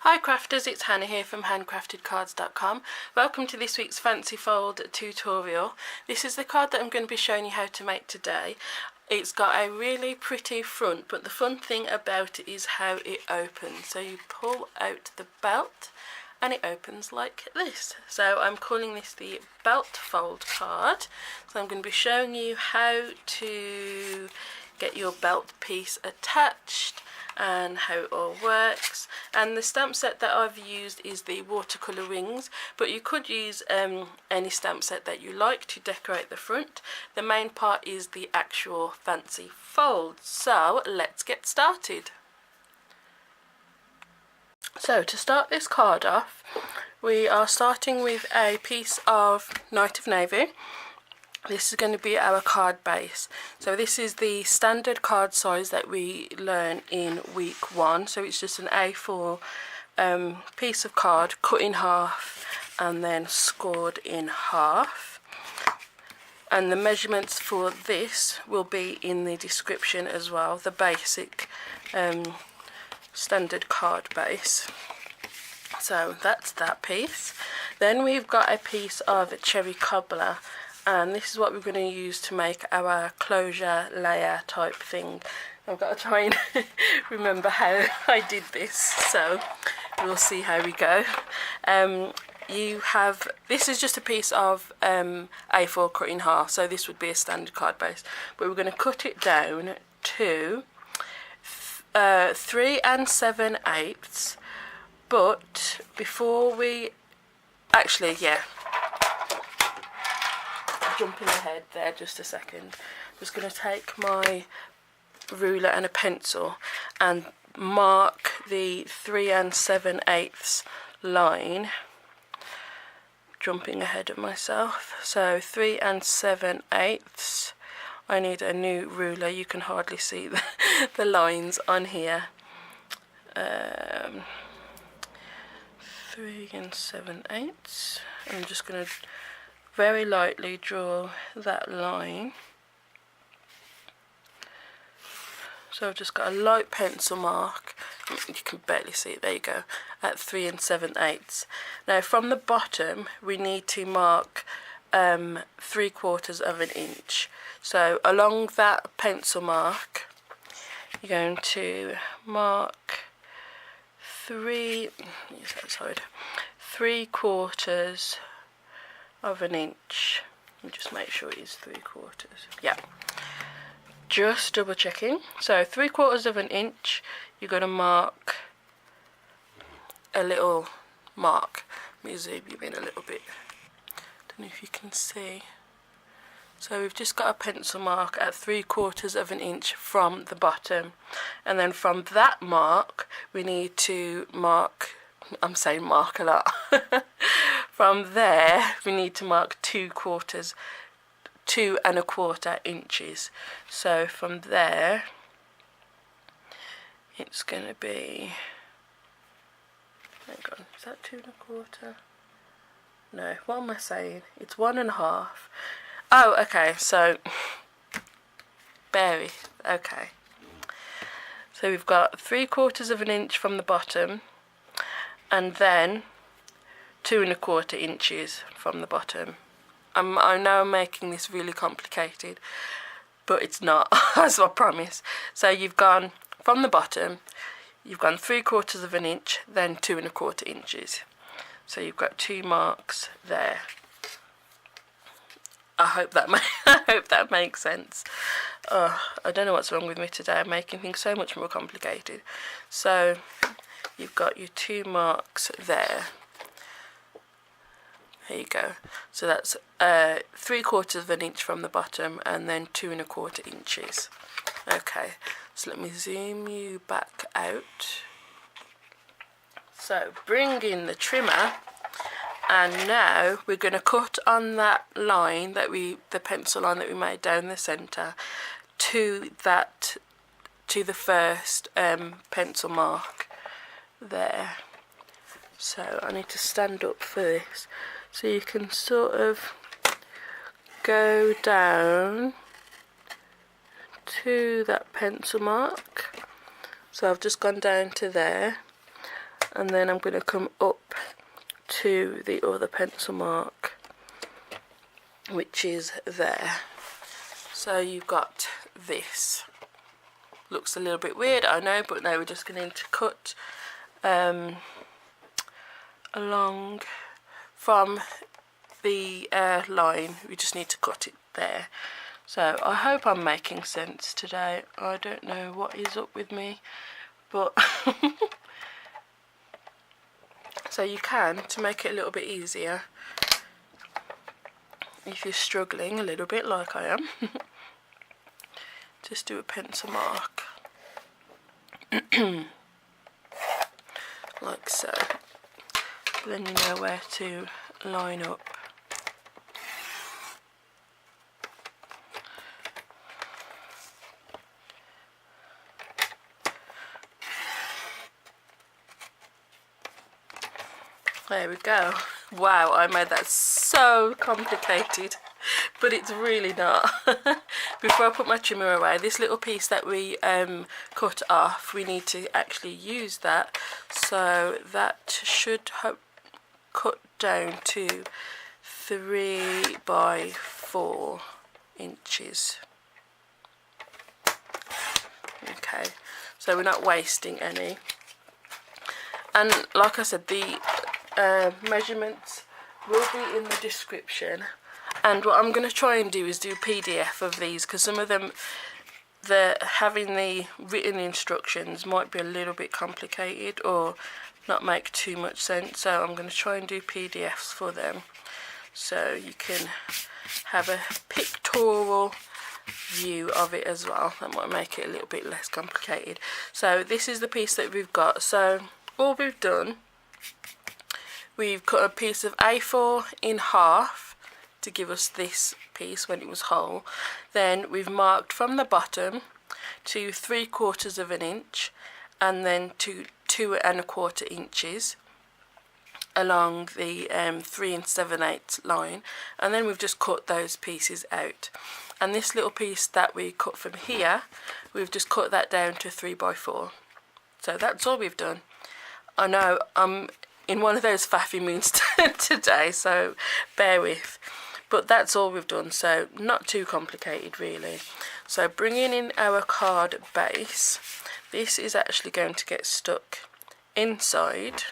Hi crafters, it's Hannah here from HanCraftedCards.com. Welcome to this week's Fancy Fold tutorial. This is the card that I'm going to be showing you how to make today. It's got a really pretty front, but the fun thing about it is how it opens. So you pull out the belt and it opens like this. So I'm calling this the belt fold card. So I'm going to be showing you how to get your belt piece attached and how it all works. And the stamp set that I've used is the watercolour rings, but you could use any stamp set that you like to decorate the front. The main part is the actual fancy fold. So let's get started. So to start this card off, we are starting with a piece of Night of Navy. This is going to be our card base. So this is the standard card size that we learn in week 1. So it's just an A4 piece of card cut in half and then scored in half. And the measurements for this will be in the description as well, the basic standard card base. So that's that piece. Then we've got a piece of cherry cobbler, and this is what we're going to use to make our closure layer type thing. I've got to try and remember how I did this, so we'll see how we go. This is just a piece of A4 cut in half, so this would be a standard card base, but we're going to cut it down to 3 7/8. But before we jumping ahead there just a second, I'm just going to take my ruler and a pencil and mark the 3 7/8 line, jumping ahead of myself. So 3 7/8. I need a new ruler, you can hardly see the lines on here. 3 7/8. I'm just going to very lightly draw that line. So I've just got a light pencil mark, you can barely see it, there you go, at 3 7/8. Now from the bottom we need to mark 3/4 of an inch. So along that pencil mark you're going to mark 3/4 of an inch. Let me just make sure it is 3/4. Yeah, just double checking. So 3/4 of an inch, you're going to mark a little mark. Let me zoom you in a little bit. Don't know if you can see. So we've just got a pencil mark at 3/4 of an inch from the bottom, and then from that mark we need to mark, I'm saying mark a lot, from there we need to mark 2/4 inches. So from there it's going to be, hang on, is that 2¼ no, what am I saying, it's 1.5. Oh, okay, so berry, okay. So we've got 3/4 of an inch from the bottom, and then 2¼ inches from the bottom. I know I'm making this really complicated, but it's not, as I promise. So you've gone from the bottom, you've gone 3/4 of an inch, then 2¼ inches. So you've got 2 marks there. I hope that makes sense. Oh, I don't know what's wrong with me today. I'm making things so much more complicated. So you've got your 2 marks there. There you go. So that's 3/4 of an inch from the bottom, and then 2¼ inches. Okay, so let me zoom you back out. So bring in the trimmer. And now we're going to cut on that line that the pencil line that we made down the centre to the first pencil mark there. So I need to stand up for this, so you can sort of go down to that pencil mark. So I've just gone down to there, and then I'm going to come up to the other pencil mark, which is there. So you've got this. Looks a little bit weird, I know, but now we're just going to cut along from the line. We just need to cut it there. So I hope I'm making sense today. I don't know what is up with me, but so you can, to make it a little bit easier, if you're struggling a little bit like I am, just do a pencil mark like so. Then you know where to line up. There we go. Wow, I made that so complicated, but it's really not. Before I put my trimmer away, this little piece that we cut off, we need to actually use that. So that should cut down to 3 by 4 inches. Okay, so we're not wasting any. And like I said, the measurements will be in the description, and what I'm going to try and do is do a PDF of these, because some of them, having the written instructions might be a little bit complicated or not make too much sense. So I'm going to try and do PDFs for them, so you can have a pictorial view of it as well. That might make it a little bit less complicated. So this is the piece that we've got. So all we've done, we've cut a piece of A4 in half to give us this piece when it was whole. Then we've marked from the bottom to 3/4 of an inch, and then to 2 1/4 inches along the 3 7/8 line, and then we've just cut those pieces out. And this little piece that we cut from here, we've just cut that down to 3 by 4. So that's all we've done. I know I'm in one of those faffy moons today, so bear with. But that's all we've done, so not too complicated really. So bringing in our card base, this is actually going to get stuck inside.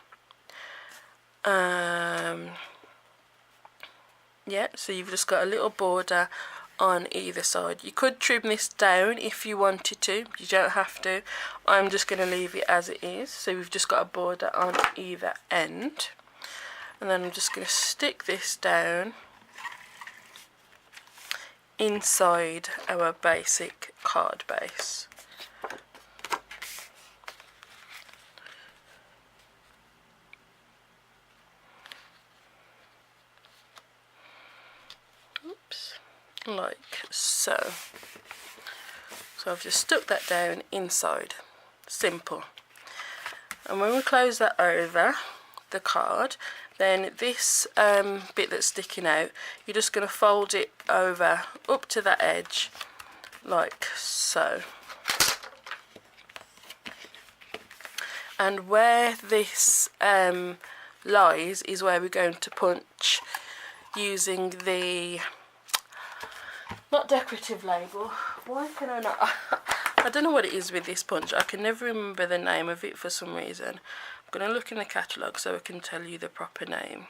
Yeah, so you've just got a little border on either side. You could trim this down if you wanted to, you don't have to. I'm just going to leave it as it is. So we've just got a border on either end, and then I'm just going to stick this down inside our basic card base. Oops. Like so. So I've just stuck that down inside. Simple. And when we close that over the card, then this bit that's sticking out, you're just going to fold it over up to that edge like so. And where this lies is where we're going to punch using the, not decorative label, why can I not, I don't know what it is with this punch, I can never remember the name of it for some reason. I'm going to look in the catalogue so I can tell you the proper name.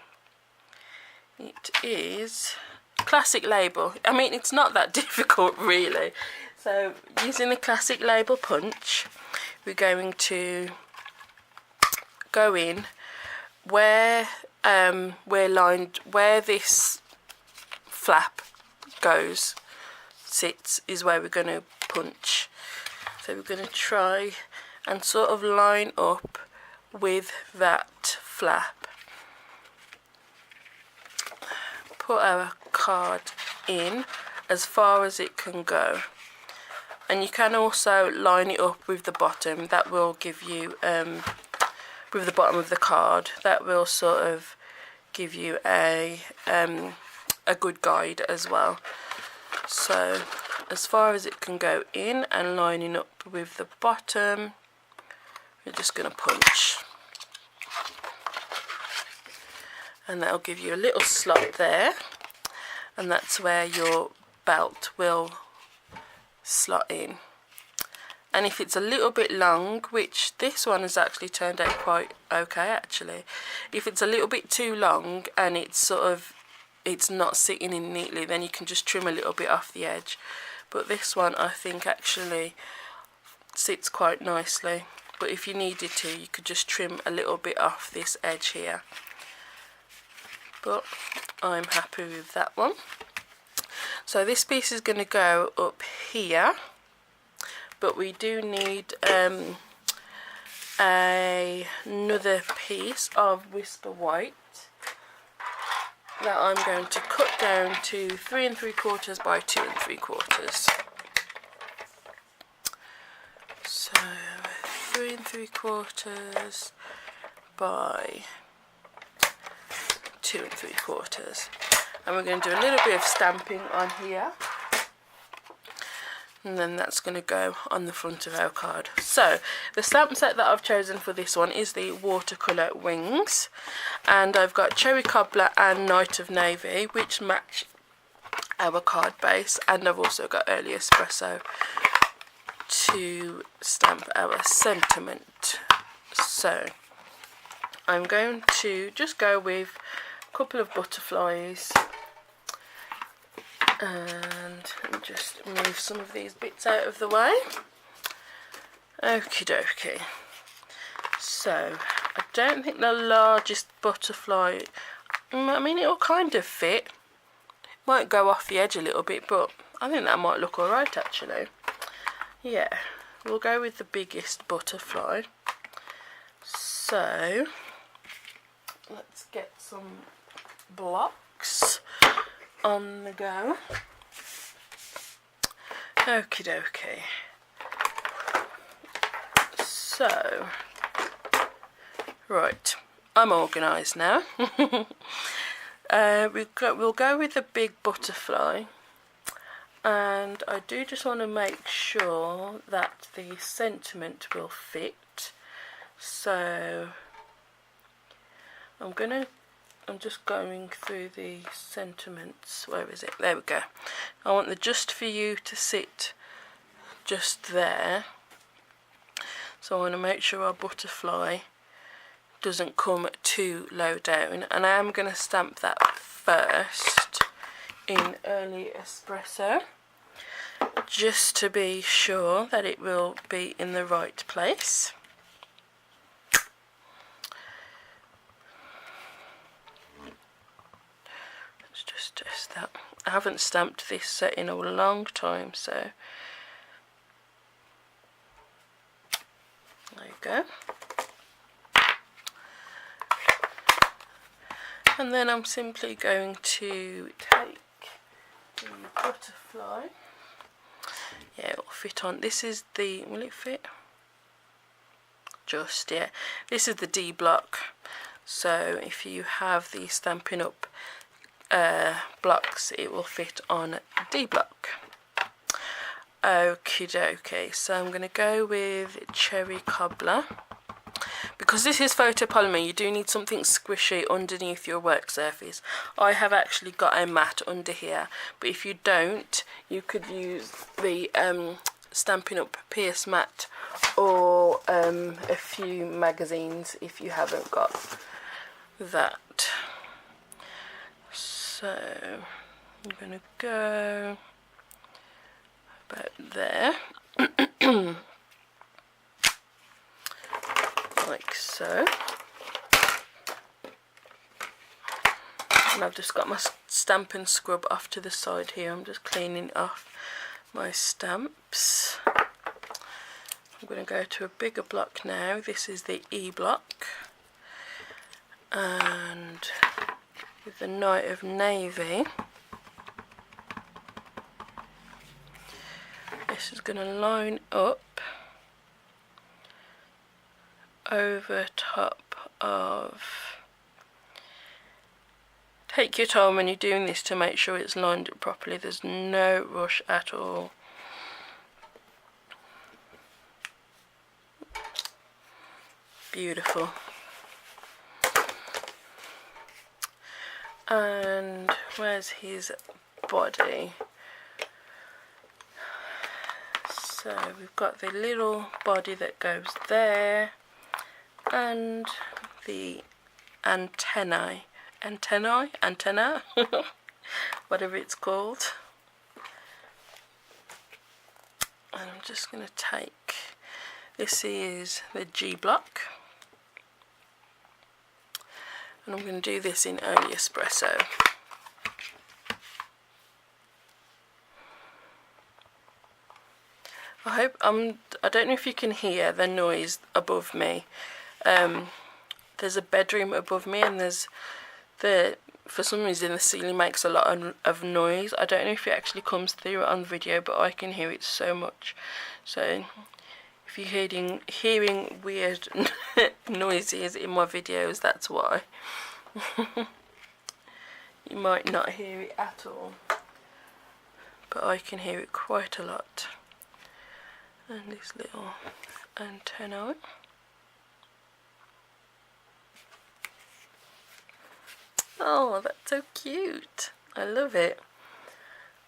It is classic label. I mean, it's not that difficult really. So using the classic label punch, we're going to go in where we're lined, where this flap sits is where we're going to punch. So we're going to try and sort of line up with that flap. Put our card in as far as it can go, and you can also line it up with the bottom. That will give you with the bottom of the card, that will sort of give you a good guide as well. So as far as it can go in and lining up with the bottom, we're just going to punch. and that'll give you a little slot there, and that's where your belt will slot in. And if it's a little bit long, which this one has actually turned out quite okay actually, if it's a little bit too long and it's not sitting in neatly, then you can just trim a little bit off the edge. But this one I think actually sits quite nicely, but if you needed to, you could just trim a little bit off this edge here, but I'm happy with that one. So this piece is going to go up here, but we do need another piece of Whisper White that I'm going to cut down to 3 3/4 by 2 3/4. So 3 3/4 by 2 3/4, and we're going to do a little bit of stamping on here, and then that's going to go on the front of our card. So the stamp set that I've chosen for this one is the watercolour wings, and I've got Cherry Cobbler and Night of Navy, which match our card base, and I've also got Early Espresso to stamp our sentiment. So I'm going to just go with a couple of butterflies, and just move some of these bits out of the way. Okie dokie. So I don't think the largest butterfly, I mean, it'll kind of fit, might go off the edge a little bit, but I think that might look alright actually. Yeah, we'll go with the biggest butterfly. So let's get some blocks on the go. Okie dokie. So, right, I'm organised now. We'll go with the big butterfly, and I do just want to make sure that the sentiment will fit. So I'm just going through the sentiments. Where is it? There we go. I want the just for you to sit just there. So I want to make sure our butterfly doesn't come too low down. And I am going to stamp that first in Early Espresso, just to be sure that it will be in the right place. Just test that. I haven't stamped this set in a long time, so there you go. And then I'm simply going to take the butterfly. Yeah, it'll fit on. This is the, will it fit? Just, yeah. This is the D block. So if you have the Stampin' Up blocks, it will fit on D block. Okie dokie, so I'm going to go with Cherry Cobbler. Because this is photopolymer, you do need something squishy underneath your work surface. I have actually got a mat under here, but if you don't, you could use the Stampin' Up PS mat, or a few magazines if you haven't got that. So I'm going to go about there. Like so. And I've just got my stamp and scrub off to the side here. I'm just cleaning off my stamps. I'm going to go to a bigger block now. This is the E block. And with the Night of Navy, this is going to line up over top of. Take your time when you're doing this to make sure it's lined up properly. There's no rush at all. Beautiful. And where's his body? So we've got the little body that goes there, and the antenna, whatever it's called. And I'm just going to take, this is the G block, and I'm going to do this in early espresso. I don't know if you can hear the noise above me. There's a bedroom above me, and for some reason the ceiling makes a lot of noise. I don't know if it actually comes through on video, but I can hear it so much. So if you're hearing weird noises in my videos, that's why. You might not hear it at all, but I can hear it quite a lot. And this little antenna. Oh, that's so cute. I love it.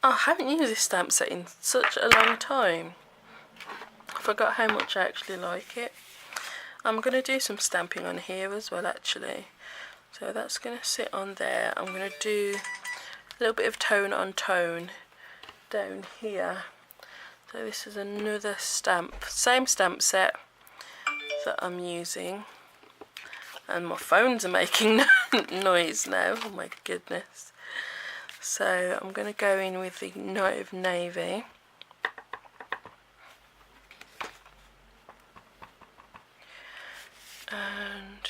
Oh, I haven't used this stamp set in such a long time. I forgot how much I actually like it. I'm going to do some stamping on here as well, actually. So that's going to sit on there. I'm going to do a little bit of tone on tone down here. So this is another stamp, same stamp set that I'm using. And my phones are making noise now, oh my goodness. So I'm going to go in with the Night of Navy. And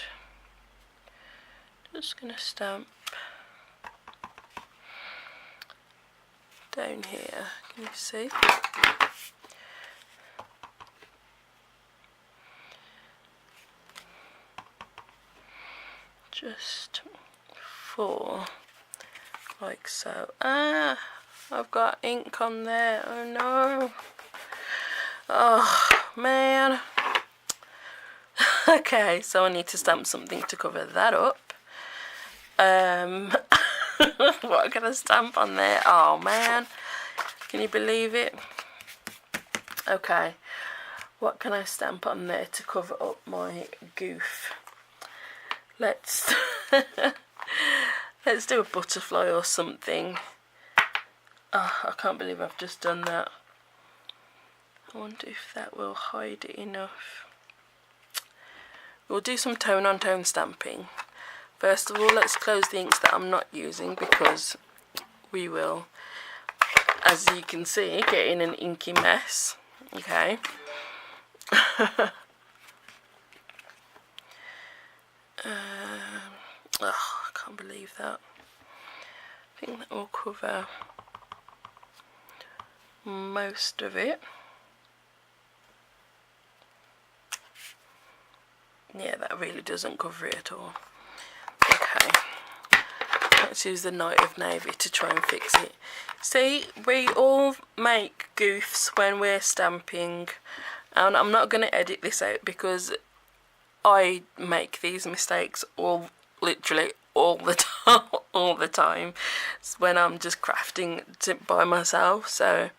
just going to stamp down here, can you see? Just 4, like so. Ah, I've got ink on there, oh no. Oh man. Okay, so I need to stamp something to cover that up. What can I stamp on there? Oh man, can you believe it? Okay, what can I stamp on there to cover up my goof? Let's do a butterfly or something. Oh, I can't believe I've just done that. I wonder if that will hide it enough. We'll do some tone on tone stamping. First of all, let's close the inks that I'm not using, because we will, as you can see, get in an inky mess. Okay. Oh, I can't believe that. I think that will cover most of it. Yeah, that really doesn't cover it at all. Okay, let's use the Night of Navy to try and fix it. See, we all make goofs when we're stamping, and I'm not going to edit this out because I make these mistakes literally all the time when I'm just crafting by myself. So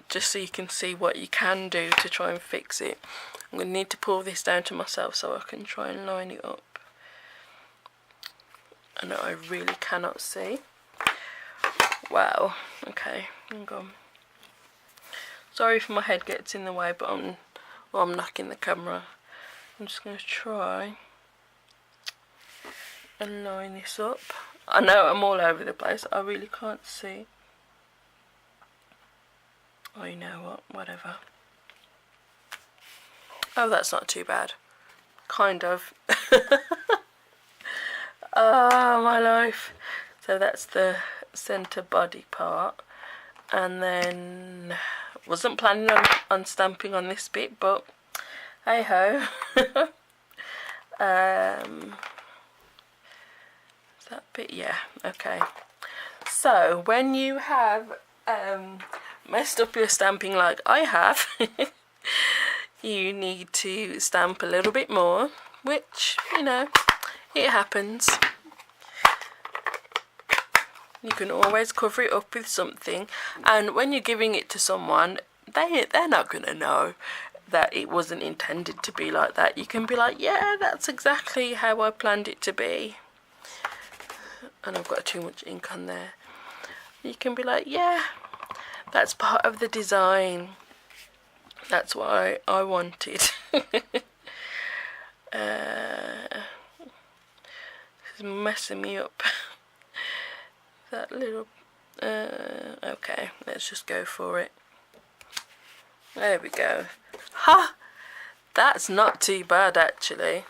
just so you can see what you can do to try and fix it, I'm going to need to pull this down to myself so I can try and line it up. I know I really cannot see. Wow, okay, hang on. Sorry if my head gets in the way, but I'm knocking the camera. I'm just going to try and line this up. I know I'm all over the place, I really can't see. Oh, you know what, whatever. Oh, that's not too bad. Kind of. Oh, my life. So that's the centre body part. And then, wasn't planning on stamping on this bit, but hey ho. That bit, yeah, okay. So when you have messed up your stamping like I have, you need to stamp a little bit more, which, you know, it happens. You can always cover it up with something, and when you're giving it to someone, they're not gonna know that it wasn't intended to be like that. You can be like, yeah, that's exactly how I planned it to be. And I've got too much ink on there. You can be like, yeah, that's part of the design. That's what I wanted. This is messing me up. That little... okay, let's just go for it. There we go. Ha! That's not too bad, actually.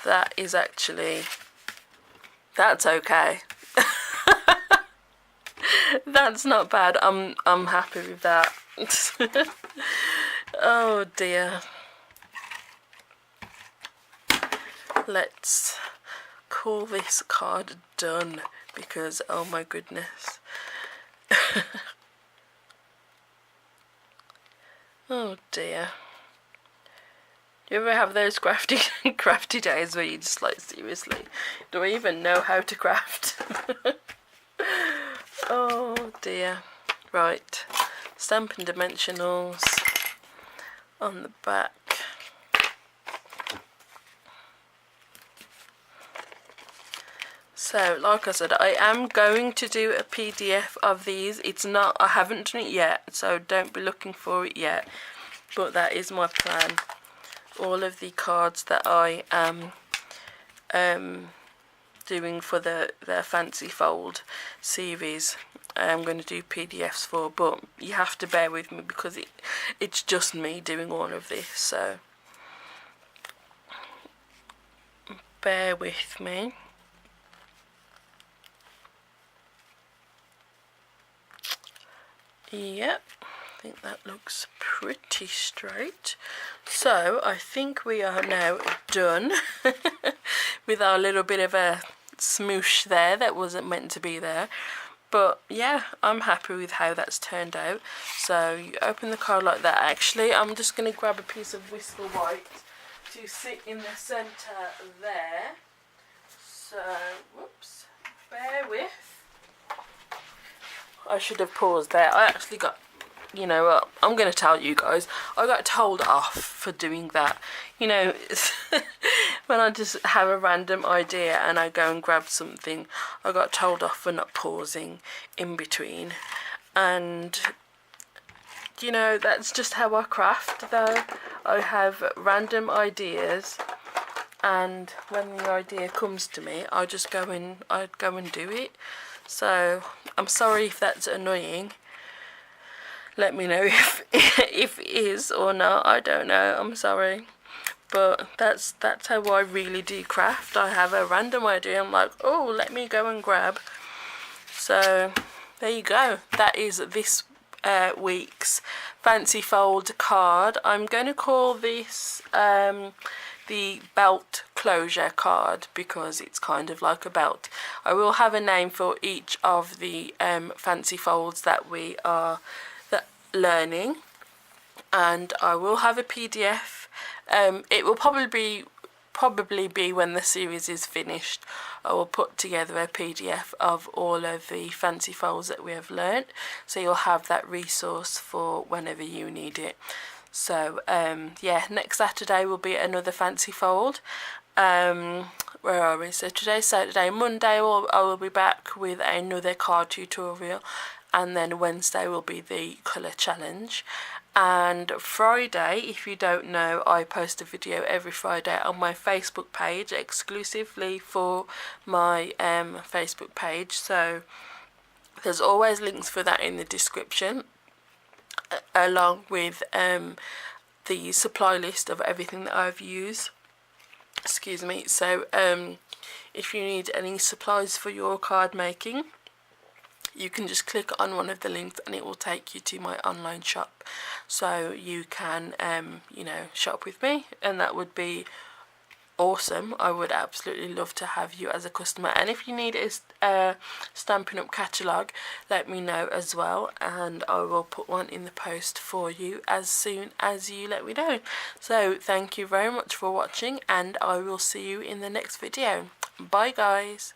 That is actually... that's okay. That's not bad. I'm happy with that. Oh dear. Let's call this card done, because oh my goodness. Oh dear. Do you ever have those crafty days where you just like, seriously, do I even know how to craft? Oh dear. Right, Stampin' Dimensionals on the back. So, like I said, I am going to do a PDF of these. It's not, I haven't done it yet, so don't be looking for it yet. But that is my plan. All of the cards that I am doing for the Fancy Fold series, I'm going to do PDFs for, but you have to bear with me because it's just me doing all of this, so bear with me. Yep, I think that looks pretty straight. So I think we are now done with our little bit of a smoosh there that wasn't meant to be there. But yeah, I'm happy with how that's turned out. So you open the card like that. Actually, I'm just going to grab a piece of Whisper White to sit in the centre there. So, whoops, bear with. I should have paused there. I actually got, you know what, I'm going to tell you guys, I got told off for doing that. You know, when I just have a random idea and I go and grab something, I got told off for not pausing in between. And, you know, that's just how I craft though. I have random ideas, and when the idea comes to me, I just go and do it. So I'm sorry if that's annoying. Let me know if it is or not. I don't know. I'm sorry, but that's how I really do craft. I have a random idea. I'm like, oh, let me go and grab. So there you go. That is this week's Fancy Fold card. I'm going to call this the belt closure card because it's kind of like a belt. I will have a name for each of the fancy folds that we are learning, and I will have a PDF. It will probably be when the series is finished. I will put together a PDF of all of the fancy folds that we have learnt, so you'll have that resource for whenever you need it. So yeah, next Saturday will be another Fancy Fold. Where are we? So today's Saturday. Monday I will be back with another card tutorial, and then Wednesday will be the colour challenge. And Friday, if you don't know, I post a video every Friday on my Facebook page exclusively for my Facebook page. So there's always links for that in the description, along with the supply list of everything that I've used. Excuse me. So if you need any supplies for your card making, you can just click on one of the links and it will take you to my online shop, so you can you know, shop with me, and that would be awesome. I would absolutely love to have you as a customer. And if you need a Stampin' Up catalogue, let me know as well, and I will put one in the post for you as soon as you let me know. So thank you very much for watching, and I will see you in the next video. Bye guys.